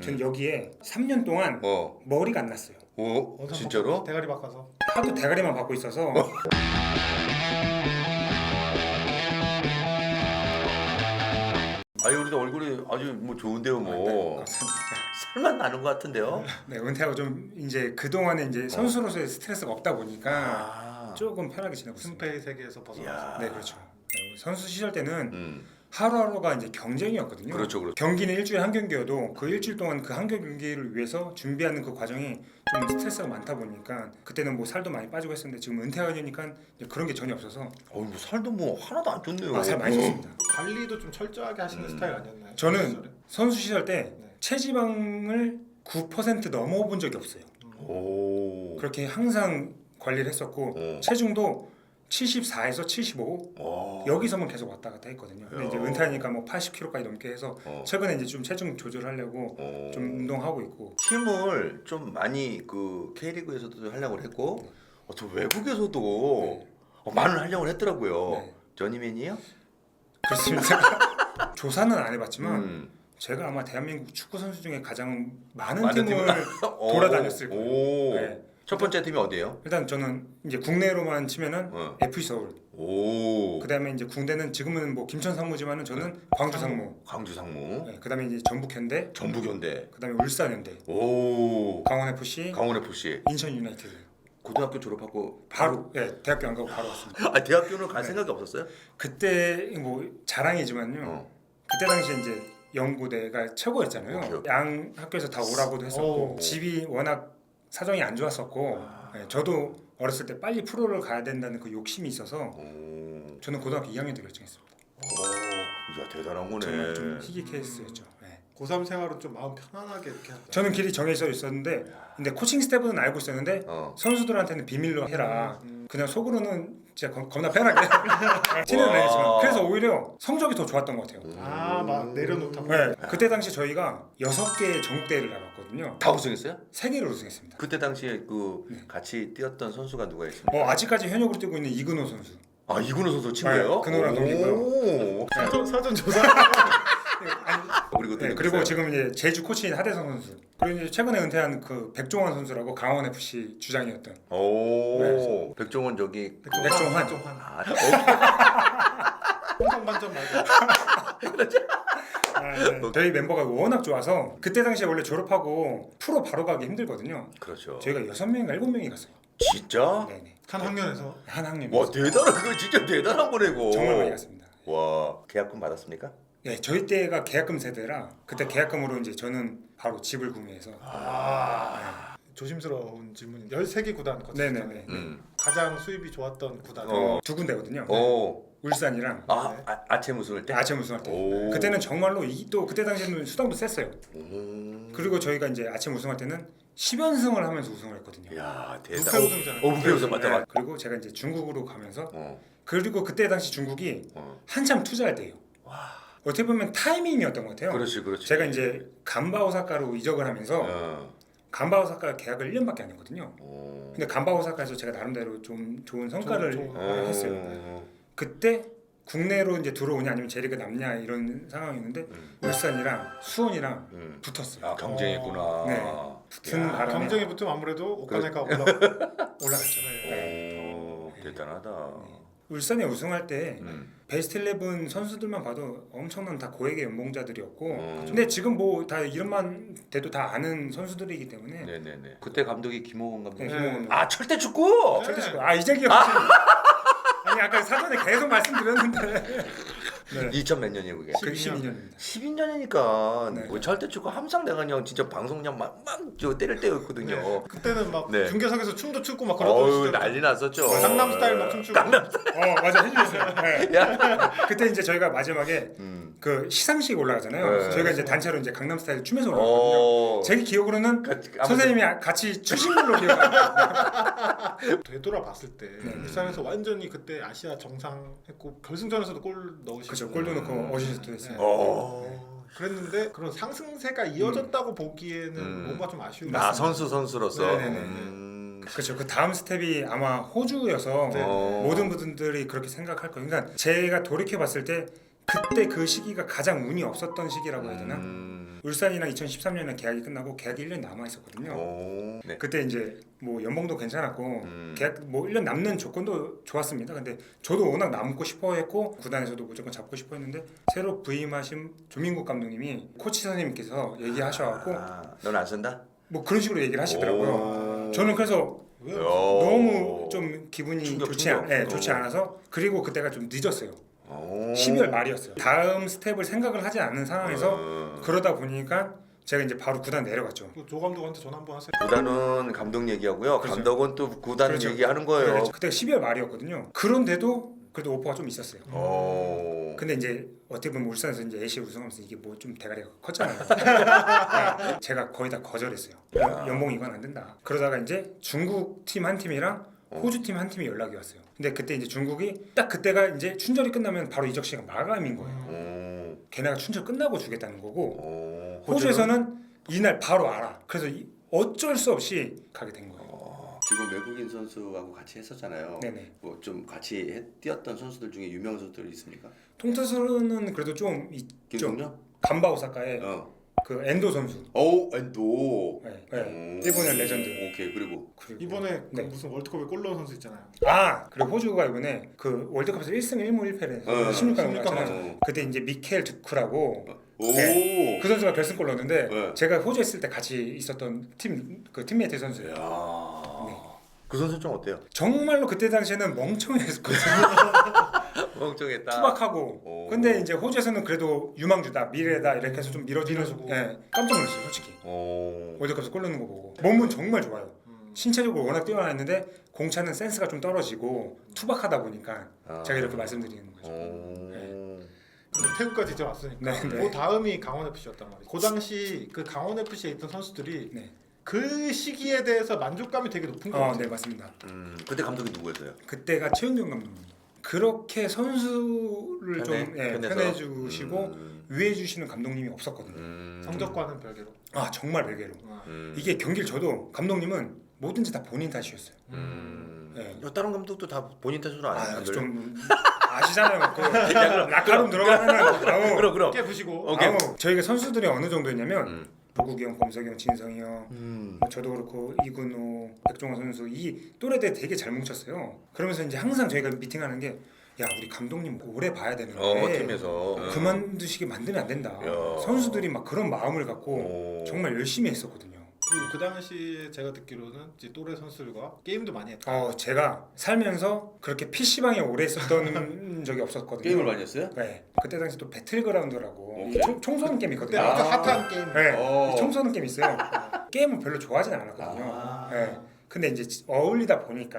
전 여기에 3년 동안 머리가 안 났어요. 오, 진짜로? 대가리 바꿔서. 하도 대가리만 받고 있어서. 아니 우리도 얼굴이 아주 뭐 좋은데요 뭐. 살만 나는 것 같은데요? 네, 은퇴하고 좀 이제 그 동안에 이제 선수로서의 스트레스가 없다 보니까 조금 편하게 지내고 있습니다. 승패의 세계에서 벗어나서. 네, 그렇죠. 네, 선수 시절 때는 하루하루가 이제 경쟁이었거든요. 그렇죠. 경기는 일주일에 한 경기여도 그 일주일 동안 그 한 경기를 위해서 준비하는 그 과정이 좀 스트레스가 많다 보니까 그때는 뭐 살도 많이 빠지고 했었는데 지금 은퇴하게 되니까 그런 게 전혀 없어서 뭐 살도 뭐 하나도 안 쪘네요. 살 많이 쪘습니다. 관리도 좀 철저하게 하시는 스타일 아니었나요? 저는 선수 시절 때 네. 체지방을 9% 넘어본 적이 없어요. 오. 그렇게 항상 관리를 했었고 체중도 74에서 75 여기서만 계속 왔다 갔다 했거든요. 근데 이제 은퇴하니까 뭐 80kg까지 넘게 해서 최근에 이제 좀 체중 조절하려고 좀 운동하고 있고. 팀을 좀 많이 그 K리그에서도 하려고 했고 저 외국에서도 많은 하려고 했더라고요. 네. 저니맨이에요? 그렇습니다. 조사는 안 해봤지만 제가 아마 대한민국 축구 선수 중에 가장 많은 팀을 돌아다녔을 거예요. 네. 첫 번째 팀이 어디예요? 일단 저는 이제 국내로만 치면은 FC 서울. 오. 그다음에 이제 군대는 지금은 뭐 김천 상무지만은 저는 광주 상무. 광주 상무. 네, 그다음에 이제 전북현대. 전북현대. 그다음에 울산현대. 오. 강원 FC. 강원 FC. 인천 유나이티드. 고등학교 졸업하고 바로 대학교 안 가고 바로 왔습니다. 대학교는 갈 생각이 없었어요? 그때 뭐 자랑이지만요. 그때 당시에 이제 영구대가 최고였잖아요. 오케이. 양 학교에서 다 오라고도 했었고 오. 집이 워낙 사정이 안 좋았었고 네, 저도 어렸을 때 빨리 프로를 가야 된다는 그 욕심이 있어서 저는 고등학교 2학년 때 결정했습니다. 야 대단한 거네. 정말 좀 희귀 케이스였죠. 네. 고3 생활은 좀 마음 편안하게 이렇게 하다. 저는 길이 정해져 있었는데 근데 코칭 스태프는 알고 있었는데 선수들한테는 비밀로 해라. 그냥 속으로는 진짜 겁나 편하게 티는 안 내지만 그래서 오히려 성적이 더 좋았던 것 같아요. 막 내려놓다. 네, 그때 당시 저희가 6개의 전국대회를 나갔거든요. 다 우승했어요? 3개를 우승했습니다. 그때 당시에 그 같이 뛰었던 선수가 누가 있습니까? 아직까지 현역으로 뛰고 있는 이근호 선수. 아 이근호 선수 친구예요? 근호랑 동기고요. 오. 사전 조사. 그리고 또 네, 그리고 지금 이제 제주 코치인 하대성 선수. 그리고 이제 최근에 은퇴한 그 백종원 선수라고 강원 FC 주장이었던. 오. 네. 백종원 저기 백종환. 아, 홍성 반점 말고. 네. 저희 멤버가 워낙 좋아서 그때 당시에 원래 졸업하고 프로 바로 가기 힘들거든요. 그렇죠. 저희가 6명인가 7명이 갔어요. 진짜? 네네. 한 학년에서. 한 학년. 와 대단한 거 진짜 대단한 거네 이거. 정말 많이 갔습니다. 와 계약금 받았습니까? 네, 저희 때가 계약금 세대라 그때 계약금으로 이제 저는 바로 집을 구매해서. 조심스러운 질문. 13개 구단 네네네. 거쳤잖아요. 가장 수입이 좋았던 구단. 두 군데거든요. 울산이랑 아침 우승할 때? 아침 우승할 때. 오. 그때는 정말로 또 그때 당시에는 수당도 셌어요. 그리고 저희가 이제 아침 우승할 때는 10연승을 하면서 우승을 했거든요. 야 무패 대단. 우승이잖아요. 무패 우승 맞다 네. 맞다. 그리고 제가 이제 중국으로 가면서 그리고 그때 당시 중국이 한참 투자할 때예요. 어떻게 보면 타이밍이었던 것 같아요. 그렇지. 제가 이제 간바 오사카로 이적을 하면서 간바 오사카 계약을 1년밖에 안 했거든요. 근데 간바 오사카에서 제가 나름대로 좀 좋은 성과를 했어요. 그때 국내로 이제 들어오냐 아니면 제리가 남냐 이런 상황이었는데 울산이랑 수원이랑 붙었어요. 아 경쟁했구나. 네. 붙은 바람에 경쟁이 붙으면 아무래도 오카네가 올라갔죠. 오, 대단하다. 울산에 우승할 때 베스트 11 선수들만 봐도 엄청난 다 고액의 연봉자들이었고 근데 지금 뭐 다 이름만 대도 다 아는 선수들이기 때문에 네네네. 그때 감독이 김호건 감독. 네, 김호건. 아 철대 축구. 절대 지금 이제 기억하시 아니 아까 사전에 계속 말씀드렸는데 2000 몇 년이에요 그게? 그 12년입니다. 12년이니까 네. 뭐 철대 축구 항상 내가 그냥 진짜 방송량 막저 때릴 때였거든요. 그때는 막 네. 중계석에서 춤도 추고 막 그러던 어우 시절. 난리 났었죠. 강남 스타일 막 춤추고. 맞아 해주셨어요. 네. 그때 이제 저희가 마지막에 그 시상식 올라가잖아요. 네. 저희가 이제 단체로 이제 강남 스타일 춤에서 올라갔거든요. 제 기억으로는 선생님이 같이 추신 걸로 기억합니다. 되돌아봤을 때 울산에서 완전히 그때 아시아 정상했고 결승전에서도 골 넣으시고. 그렇죠. 골도 넣고 어시스트도 했어요. 그랬는데 그런 상승세가 이어졌다고 보기에는 뭔가 좀 아쉬운. 나 선수로서. 그렇죠. 그 다음 스텝이 아마 호주여서 모든 분들이 그렇게 생각할 거예요. 그러니까 제가 돌이켜 봤을 때 그때 그 시기가 가장 운이 없었던 시기라고 해야 되나? 울산이랑 2013년에 계약이 끝나고 계약이 1년 남아 있었거든요. 네. 그때 이제 뭐 연봉도 괜찮았고 계약 뭐 1년 남는 조건도 좋았습니다. 근데 저도 워낙 남고 싶어 했고 구단에서도 무조건 잡고 싶어 했는데 새로 부임하신 조민국 감독님이 코치 선생님께서 얘기하셔갖고 넌 안 쓴다? 뭐 그런 식으로 얘기를 하시더라고요. 저는 그래서 왜? 너무 좀 기분이 충격. 좋지 않아서 그리고 그때가 좀 늦었어요. 12월 말이었어요. 다음 스텝을 생각을 하지 않는 상황에서 그러다 보니까 제가 이제 바로 구단 내려갔죠. 조 감독한테 전화 한번 하세요. 구단은 감독 얘기하고요. 그렇죠. 감독은 또 구단 그렇죠. 얘기하는 거예요. 그렇죠. 그때 12월 말이었거든요. 그런데도 그래도 오퍼가 좀 있었어요. 근데 이제 어떻게 보면 울산에서 이제 ACL 우승하면서 이게 뭐 좀 대가리가 컸잖아요. 네, 제가 거의 다 거절했어요. 연봉 이건 안 된다. 그러다가 이제 중국 팀 한 팀이랑 호주 팀 한 팀이 연락이 왔어요. 근데 그때 이제 중국이 딱 그때가 이제 춘절이 끝나면 바로 이적 시간 마감인 거예요. 걔네가 춘절 끝나고 주겠다는 거고 호주에서는 이날 바로 알아. 그래서 어쩔 수 없이 가게 된 거예요. 지금 외국인 선수하고 같이 했었잖아요. 네네. 뭐 좀 같이 뛰었던 선수들 중에 유명 선수들 있습니까? 통틀스는 그래도 좀 있죠. 김동현? 간바 오사카의 그 엔도 선수. 오, 엔도. 네, 네. 일본의 레전드. 오케이. 그리고 이번에 네. 그 무슨 월드컵에 골 넣은 선수 있잖아요. 그리고 호주가 이번에 그 월드컵에서 1승 1무 1패를 16강 갔잖아요. 그때 이제 미켈 두크라고 오. 그 선수가 결승골 넣었는데 네. 제가 호주 있을 때 같이 있었던 그 팀메이트 선수예요. 그 선수 좀 어때요? 정말로 그때 당시에는 멍청했거든요. 멍청했다. 투박하고. 근데 이제 호주에서는 그래도 유망주다, 미래다 이렇게 해서 좀 밀어주는. 밀어주고. 예, 깜짝 놀랐어요, 솔직히. 월드컵에서 골 넣는 거 보고. 몸은 정말 좋아요. 신체적으로 워낙 뛰어나는데 공차는 센스가 좀 떨어지고 투박하다 보니까 제가 이렇게 말씀드리는 거죠. 태국까지 이제 왔으니까 네, 네. 그 다음이 강원 FC였단 말이에요. 그 당시 그 강원 FC에 있던 선수들이 네. 그 시기에 대해서 만족감이 되게 높은 것 같아요. 네, 맞습니다. 그때 감독이 누구였어요? 그때가 최은경 감독님. 그렇게 선수를 좀 편해주시고 위해주시는 감독님이 없었거든요. 성적과는 별개로. 정말 별개로. 이게 경기를 져도 감독님은 뭐든지 다 본인 탓이었어요. 네. 다른 감독도 다 본인 탓으로 안 돌려? 좀 아시잖아요. 그 라카룸 들어가면은 그럼. 깨부시고. 저희가 선수들이 어느 정도였냐면 보국이 형, 범석이 형, 진성이 형, 저도 그렇고 이근호, 백종원 선수 이 또래들 되게 잘 뭉쳤어요. 그러면서 이제 항상 저희가 미팅하는 게 야 우리 감독님 오래 봐야 되는데 팀에서 그만두시게 만들면 안 된다. 선수들이 막 그런 마음을 갖고 정말 열심히 했었거든요. 그리고 그 당시에 제가 듣기로는 이제 또래 선수들과 게임도 많이 했다. 제가 살면서 그렇게 PC방에 오래 있었던 적이 없었거든요. 게임을 많이 했어요? 네. 그때 당시 또 배틀그라운드라고 오케이. 총 쏘는 게임 그때 있거든요. 아주 핫한 게임. 네. 총 쏘는 게임 있어요. 게임은 별로 좋아하진 않았거든요. 네. 근데 이제 어울리다 보니까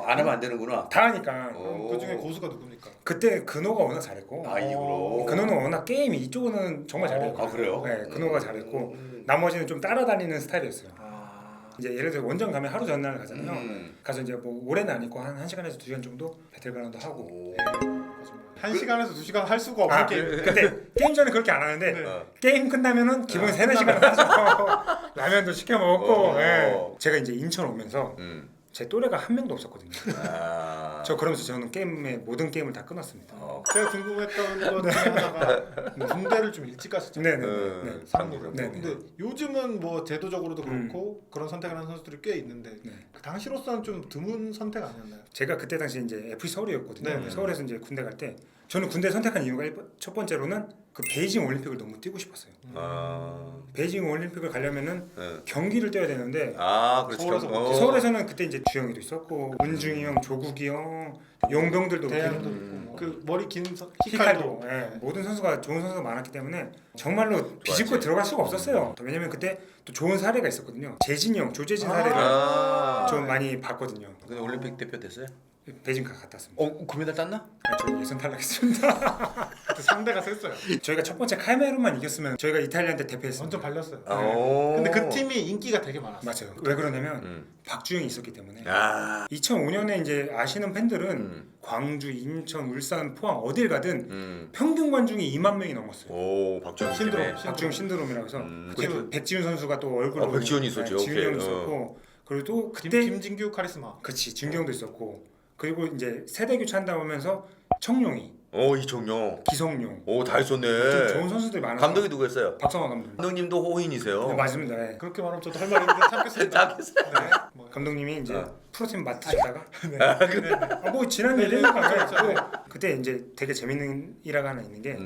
안 하면 안 되는구나. 다 하니까 그럼 그 중에 고수가 누굽니까? 그때 근호가 워낙 잘했고 이후로. 근호는 워낙 게임이 이쪽은 정말 잘했고 그래요? 네, 근호가 잘했고 나머지는 좀 따라다니는 스타일이었어요. 이제 예를 들어 원정 가면 하루 전날 가잖아요. 가서 이제 뭐 오래는 아니고 한 1시간에서 2시간 정도 배틀그라운드 하고. 네. 1시간에서 2시간 할 수가 없는 게임. 근데 게임 전에 그렇게 안 하는데 게임 끝나면은 기본 3-4시간 하죠. 라면도 시켜 먹고. 제가 이제 인천 오면서 제 또래가 한 명도 없었거든요. 저 그러면서 저는 모든 게임을 다 끊었습니다. 제가 궁금했던 것 중에 하나가 군대를 좀 일찍 갔었잖아요. 네네네. 상무를. 네네. 근데 요즘은 뭐 제도적으로도 그렇고 그런 선택을 하는 선수들이 꽤 있는데 그 당시로서는 좀 드문 선택 아니었나요? 제가 그때 당시 이제 FC 서울이었거든요. 네네. 서울에서 이제 군대 갈 때 저는 군대 선택한 이유가 첫 번째로는 그 베이징 올림픽을 너무 뛰고 싶었어요. 베이징 올림픽을 가려면은 경기를 뛰어야 되는데 서울에서 서울에서는 그때 이제 주영이도 있었고 문중이 형, 조국이 형, 용병들도 대양도 있고 그 머리 긴 히칼도 히칼도. 모든 선수가 좋은 선수가 많았기 때문에 정말로 비집고 들어갈 수가 없었어요. 왜냐면 그때 또 좋은 사례가 있었거든요. 재진이 형, 조재진 사례를 좀 많이 봤거든요. 근데 올림픽 대표 됐어요? 베이징 갔다 왔습니다. 금메달 땄나? 저는 예선 탈락했습니다. 그때 상대가 셌어요. 저희가 첫 번째 카메룬만 이겼으면 저희가 이탈리아한테 대패했습니다. 완전 발렸어요. 근데 근데 그 팀이 인기가 되게 많았어요. 맞아요. 왜 그러냐면 박주영이 있었기 때문에. 2005년에 이제 아시는 네. 팬들은 광주, 인천, 울산, 포항 어딜 가든 평균 관중이 2만 명이 넘었어요. 박주영 신드롬. 박주영 신드롬이라고 해서 그치. 백지훈 선수가 또 얼굴로 백지훈이 있었죠. 지훈이 오케이. 형이 있었고 그리고 또 그때 김진규 카리스마. 그치 진경도 있었고 그리고 이제 세대 교체한다고 하면서 청룡이 이청용. 기성용 다 좀 있었네. 좋은 선수들이 많아서 감독이 누구였어요? 박성환 감독님. 감독님도 호인이세요. 네, 맞습니다. 네. 그렇게 말하면 저도 할 말이 있는데 참겠습니다. 네. 뭐, 감독님이 이제 어. 프로팀 맡으시다가 네. 뭐 지난 네, 일이니까 그렇죠. 네. 그때 이제 되게 재밌는 일화가 하나 있는 게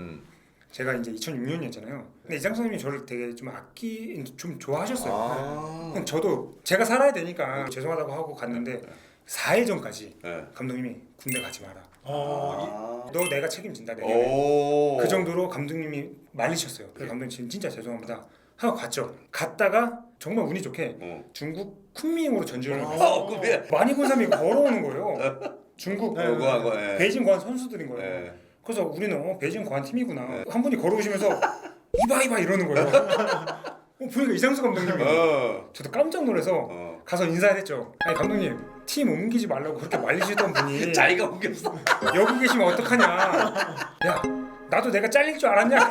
제가 이제 2006년이었잖아요. 근데 이장선님이 저를 되게 좀 좋아하셨어요. 아. 저도 제가 살아야 되니까 죄송하다고 하고 갔는데 4일 전까지 네. 감독님이 군대 가지 마라. 어, 너 내가 책임진다. 내년에. 오. 그 정도로 감독님이 말리셨어요. 그래서 감독님 진짜 죄송합니다 하고 갔죠. 갔다가 정말 운이 좋게 중국 쿤밍으로 전주를 갔어요. 그래. 많이 본 사람이 걸어오는 거예요. 중국 예. 베이징 거한 선수들인 거예요. 예. 그래서 우리는 베이징 거한 팀이구나. 한 분이 걸어오시면서 이봐 이러는 거예요. 보니까 이장수 감독님이 저도 깜짝 놀라서 가서 인사를 했죠. 아니 감독님 팀 옮기지 말라고 그렇게 말리시던 분이 자기가 옮겼어. 여기 계시면 어떡하냐. 야 나도 내가 잘릴 줄 알았냐.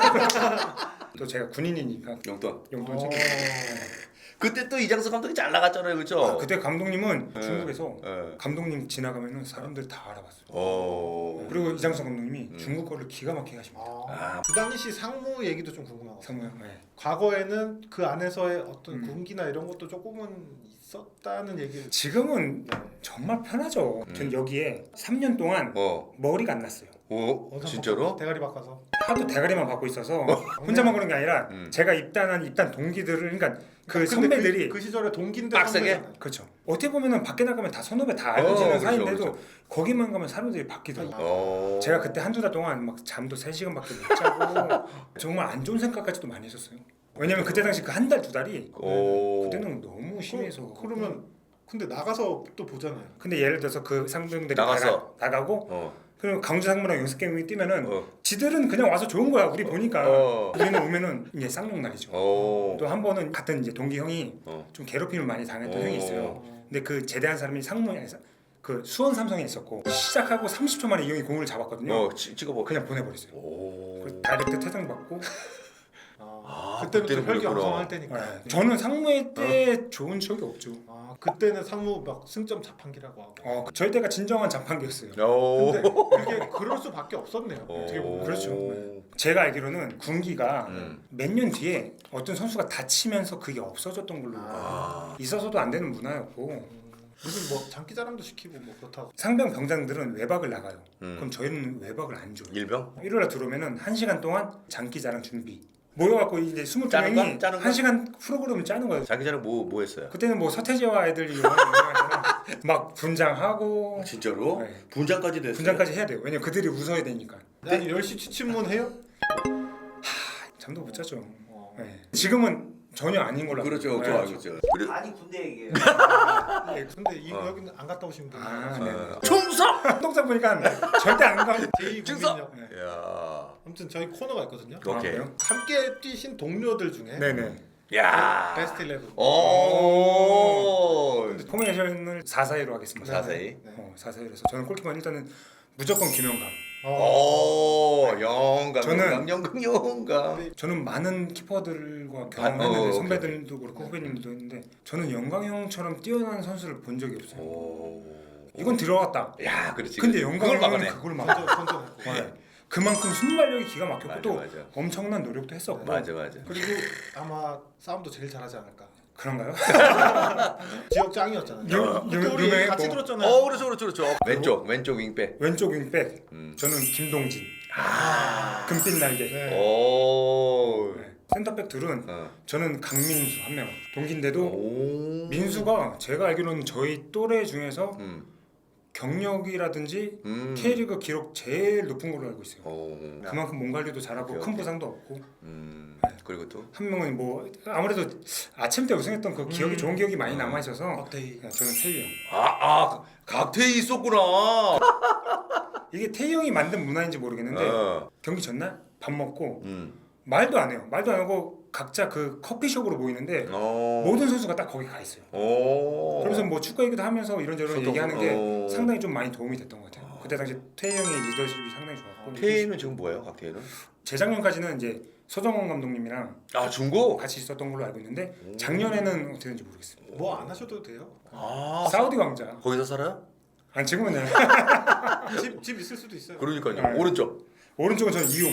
또 제가 군인이니까 용돈 챙겨. 그때 또 이장수 감독이 잘 나갔잖아요, 그렇죠? 그때 감독님은 중국에서 예. 감독님 지나가면은 사람들 다 알아봤어요. 오. 그리고 이장수 감독님이 중국어를 기가 막히게 하십니다. 그 당시 상무 얘기도 좀 궁금하고. 상무요? 네. 과거에는 그 안에서의 어떤 군기나 이런 것도 조금은 있었다는 얘기를. 지금은 네. 정말 편하죠. 전 여기에 3년 동안 머리가 안 났어요. 진짜로? 대가리 바꿔서. 하도 대가리만 받고 있어서 혼자만 그런 게 아니라 제가 입단한 입단 동기들을 그러니까 그 근데 선배들이 그 시절에 동기인데 빡세게? 선배잖아요. 그렇죠. 어떻게 보면은 밖에 나가면 다 선후배 다 알고 지는 그렇죠, 사이인데도 그렇죠. 거기만 가면 사람들이 바뀌더라고요. 제가 그때 한두 달 동안 막 잠도 3시간밖에 못 자고 정말 안 좋은 생각까지도 많이 했었어요. 왜냐면 그때 당시 그 한 달 두 달이 그때는 너무 심해서. 그러면 근데 나가서 또 보잖아요. 근데 예를 들어서 그 상병들이 나가서. 나가고 그럼 강주 상무랑 연습 게임이 뛰면은 지들은 그냥 와서 좋은 거야. 우리 보니까 우리는 오면은 이제 쌍욕 날이죠. 또 한 번은 같은 이제 동기 형이 좀 괴롭힘을 많이 당했던 형이 있어요. 근데 그 제대한 사람이 상무에서 그 수원 삼성에 있었고 시작하고 30초 만에 이 형이 공을 잡았거든요. 찍어보. 그냥 보내버렸어요. 그래서 다이렉트 퇴장 받고. 그때는 또 그때는 혈기왕성할 그랬구나. 때니까. 저는 상무회 때 좋은 적이 없죠. 그때는 상무 막 승점 자판기라고 하고. 저희 때가 진정한 자판기였어요. 근데 그게 그럴 수밖에 없었네요. 어떻게 보면. 그렇죠. 제가 알기로는 군기가 몇 년 뒤에 어떤 선수가 다치면서 그게 없어졌던 걸로 있어서도 안 되는 문화였고 무슨 뭐 장기자랑도 시키고 뭐 그렇다고. 상병 병장들은 외박을 나가요. 그럼 저희는 외박을 안 줘요. 일병? 일요일에 들어오면은 1시간 동안 장기자랑 준비. 모여갖고 이제 짜는 거? 22명이 짜는 거? 1시간 프로그램을 짜는 거예요. 장기자랑 뭐 했어요? 그때는 뭐 서태지와 애들이 유명하잖아. 막 분장하고 진짜로? 네. 분장까지 됐어요? 분장까지 해야 돼요. 왜냐면 그들이 웃어야 되니까. 아니 10시 취침문 해요? 잠도 못 자죠. 네. 지금은 전혀 아닌 걸로 그렇죠. 알고 저 있어요. 알고 있죠. 아니 군대 얘기예요. 근데 여기는 안 갔다 오신 분. 충성! 운동장 보니까 절대 안 가. 제2국민역. 야. 아무튼 저희 코너가 있거든요. 오케이. 그래요? 함께 뛰신 동료들 중에 네네. 야. 베스트 11. 오. 포메이션을 4-4-2로 하겠습니다. 4-4-2? 4-4-2에서 저는 골키퍼는 일단은 무조건 김영감. 오, 영감. 저는- 영감. 저는 많은 키퍼들과 경험했는데 선배들도 그렇고 후배님들도 했는데 저는 영광 형처럼 뛰어난 선수를 본 적이 없어요. 이건 들어갔다. 야, 그렇지. 근데 영광 그걸 형은 막아내. 그걸 막아. 던져. 그만큼 순발력이 기가 막혔고 맞아, 또 맞아. 엄청난 노력도 했었고. 맞아. 그리고 아마 싸움도 제일 잘하지 않을까. 그런가요? 지역 짱이었잖아요. 그때 우리 유명했고. 같이 들었잖아요. 그렇죠. 왼쪽 윙백. 왼쪽 윙백. 저는 김동진. 금빛 날개. 네. 오. 네. 센터백 둘은 저는 강민수 한 명. 동기인데도 민수가 제가 알기로는 저희 또래 중에서 경력이라든지 K리그 기록 제일 높은 걸로 알고 있어요. 그만큼 몸 관리도 잘하고 큰 부상도 없고. 그리고 또 한 명은 뭐 아무래도 아침 때 우승했던 그 기억이 좋은 기억이 많이 남아 있어서 박태희. 저는 태희 형. 각태희 있었구나. 이게 태희 형이 만든 문화인지 모르겠는데 경기 전날 밥 먹고 말도 안 해요. 말도 안 하고 각자 그 커피숍으로 모이는데 모든 선수가 딱 거기 가 있어요. 그러면서 뭐 축구 얘기도 하면서 이런저런 소통, 얘기하는 게 상당히 좀 많이 도움이 됐던 것 같아요. 그때 당시 태희 형의 리더십이 상당히 좋았고 태희는 지금 뭐예요? 각태희는? 재작년까지는 이제 서정원 감독님이랑 중고? 같이 있었던 걸로 알고 있는데 작년에는 어떻게 된지 모르겠어요. 뭐 안 하셔도 돼요. 사우디 왕자. 거기서 살아요? 아니 지금은 집 있을 수도 있어요. 그러니까요. 네. 오른쪽. 오른쪽은 저는 이용.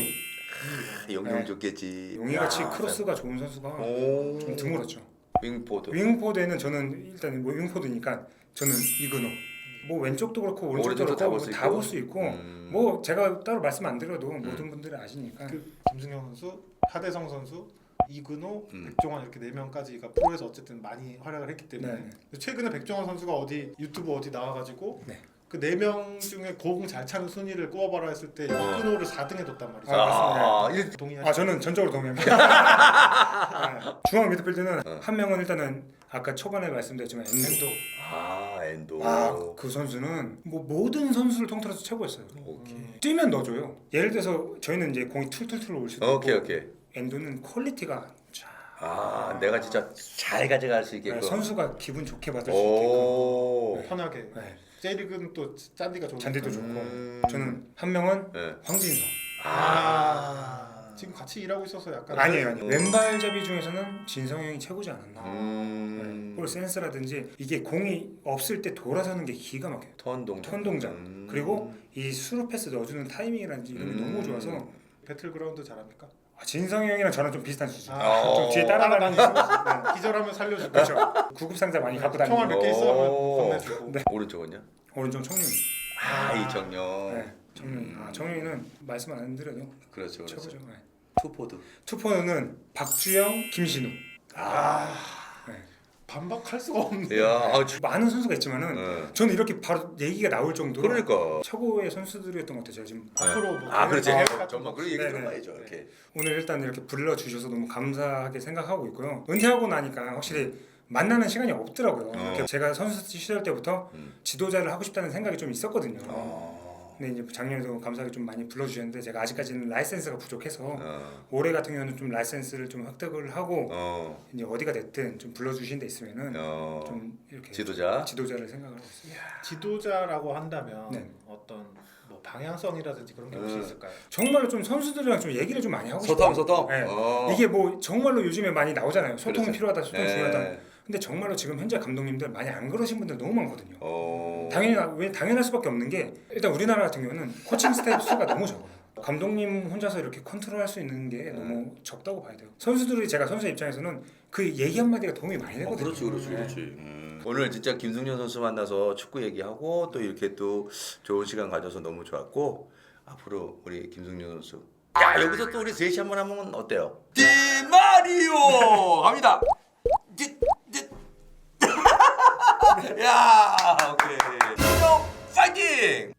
용용 네. 좋겠지. 용이같이 야, 크로스가 좋은 선수가 오. 좀 드물었죠. 윙포드. 윙포드에는 저는 일단 뭐 윙포드니까 저는 이근호. 뭐 왼쪽도 그렇고 오른쪽도 오른쪽도 그렇고 다 볼 다 수 볼 수 있고 음. 뭐 제가 따로 말씀 안 드려도 모든 분들이 아시니까. 그 김승현 선수, 하대성 선수, 이근호, 음. 백종원 이렇게 4명까지가 프로에서 어쨌든 많이 활약을 했기 때문에 네. 최근에 백종원 선수가 어디 유튜브 어디 나와가지고 네. 그 4명 중에 공 잘 차는 순위를 꼽아봐라 했을 때 이근호를 4등에 뒀단 말이죠. 아, 동의하시죠? 아 저는 전적으로 동의합니다. 네. 중앙 미드필드는 한 명은 일단은 아까 초반에 말씀드렸지만 엔도. 엔도. 그 선수는 뭐 모든 선수를 통틀어서 최고였어요. 오케이. 뛰면 넣어줘요. 예를 들어서 저희는 이제 공이 툴툴툴 올 수도 오케이 있고 오케이. 엔도는 퀄리티가 내가 진짜 잘 가져갈 수 네, 있게끔. 선수가 기분 좋게 받을 수 있게끔 오. 편하게. 네. J리그는 또 짠디가 좋은. 잔디도 좋고 음. 저는 한 명은 네. 황진성. 지금 같이 일하고 있어서 약간 아니에요. 왼발잡이 중에서는 진성 형이 최고지 않았나. 음. 볼 센스라든지 이게 공이 없을 때 돌아서는 게 기가 막혀요. 턴 동작. 턴 동작. 그리고 이 스루 패스 넣어주는 타이밍이라든지 이런 게 너무 좋아서 배틀그라운드 잘합니까? 진성이 형이랑 저랑 좀 비슷한 수준. 아. 좀 뒤에 따라다니시고 네. 기절하면 살려주고. 그렇죠. 구급 상자 많이 갖고 다니고. 총알 몇 개 있어 하면 오. 건네주고. 네. 오른쪽은요? 오른쪽 청룡이. 이정용. 네, 청룡이. 청룡이는 말씀 안 드려도 그렇죠. 그렇죠. 최고죠. 네. 투포드. 투포는 박주영, 김신우. 반박할 수가 없네. 야, 많은 선수가 있지만은 네. 저는 이렇게 바로 얘기가 나올 정도로 그러니까. 최고의 선수들이었던 것 같아요. 제가 지금 앞으로 뭐 그렇지. 대회 같은 정말 거. 그런 얘기 좀 네네. 해줘. 이렇게. 오늘 일단 이렇게 불러주셔서 너무 감사하게 생각하고 있고요. 은퇴하고 나니까 확실히 만나는 시간이 없더라고요. 이렇게 제가 선수 시절 때부터 지도자를 하고 싶다는 생각이 좀 있었거든요. 근데 이제 작년에도 감사하게 좀 많이 불러주셨는데 제가 아직까지는 라이센스가 부족해서 올해 같은 경우는 좀 라이센스를 좀 획득을 하고 이제 어디가 됐든 좀 불러주신 데 있으면은 좀 이렇게 지도자를 생각을 하고 있습니다. 지도자라고 한다면 네. 어떤 뭐 방향성이라든지 그런 게 혹시 있을까요? 정말로 좀 선수들이랑 좀 얘기를 좀 많이 하고 소통, 싶어요. 소통. 네. 이게 뭐 정말로 요즘에 많이 나오잖아요. 소통이 그렇죠. 필요하다, 소통이 네. 중요하다. 근데 정말로 지금 현재 감독님들 많이 안 그러신 분들 너무 많거든요. 어. 당연할 수밖에 없는 게 일단 우리나라 같은 경우는 코칭 스태프 수가 너무 적어요. 감독님 혼자서 이렇게 컨트롤할 수 있는 게 너무 적다고 봐야 돼요. 선수들이 제가 선수 입장에서는 그 얘기 한마디가 도움이 많이 되거든요. 그렇지. 오늘 진짜 김승현 선수 만나서 축구 얘기하고 또 이렇게 또 좋은 시간 가져서 너무 좋았고 앞으로 우리 김승현 선수 야 여기서 또 우리 셋이 한번 하면 어때요? 디마리오 갑니다. 야 오케이 파이팅.